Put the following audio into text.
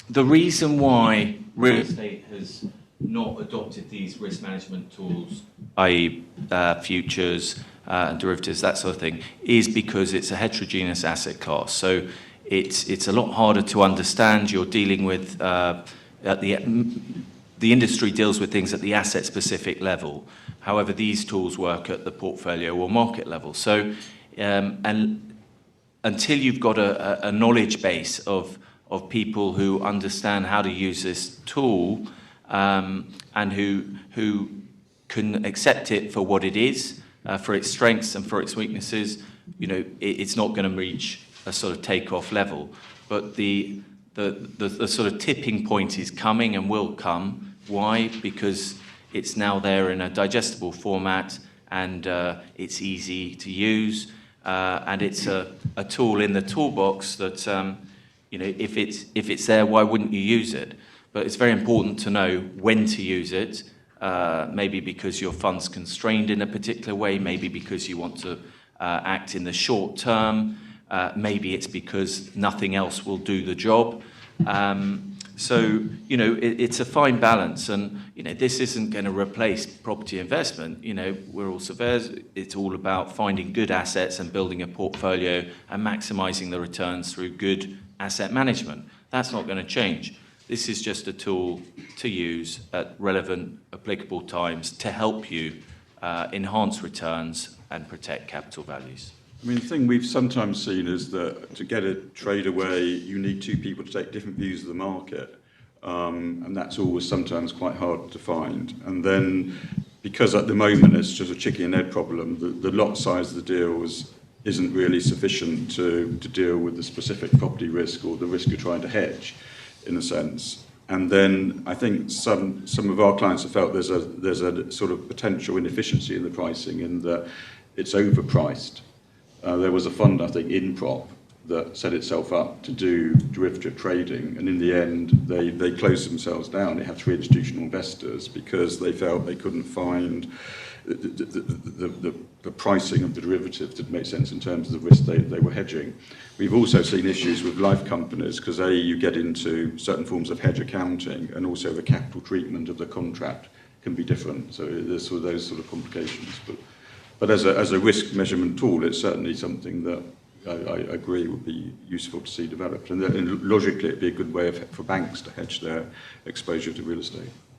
the reason why real estate has not adopted these risk management tools, i.e. futures and derivatives, that sort of thing, is because it's a heterogeneous asset class. So it's a lot harder to understand. You're dealing with, the industry deals with things at the asset-specific level. However, these tools work at the portfolio or market level. So, and until you've got a knowledge base of people who understand how to use this tool, and who can accept it for what it is, for its strengths and for its weaknesses, you know, it's not going to reach a sort of take-off level. But the sort of tipping point is coming and will come. Why? Because it's now there in a digestible format, and it's easy to use, and it's a tool in the toolbox that, you know, if it's there, why wouldn't you use it? But it's very important to know when to use it, maybe because your fund's constrained in a particular way, maybe because you want to act in the short term, maybe it's because nothing else will do the job. So, you know, it's a fine balance, and, you know, this isn't going to replace property investment. You know, we're all surveyors. It's all about finding good assets and building a portfolio and maximising the returns through good asset management. That's not going to change. This is just a tool to use at relevant, applicable times to help you enhance returns and protect capital values. I mean, the thing we've sometimes seen is that to get a trade away, you need two people to take different views of the market. And that's always sometimes quite hard to find. And then, because at the moment it's just a chicken and egg problem, the lot size of the deals isn't really sufficient to deal with the specific property risk or the risk you're trying to hedge, in a sense. And then I think some of our clients have felt there's a sort of potential inefficiency in the pricing, in that it's overpriced. There was a fund, I think, InProp, that set itself up to do derivative trading, and in the end they closed themselves down. They had 3 institutional investors because they felt they couldn't find the pricing of the derivatives that made sense in terms of the risk they were hedging. We've also seen issues with life companies because you get into certain forms of hedge accounting, and also the capital treatment of the contract can be different. So there's sort of those sort of complications. But as a risk measurement tool, it's certainly something that I agree would be useful to see developed. And logically, it'd be a good way for banks to hedge their exposure to real estate.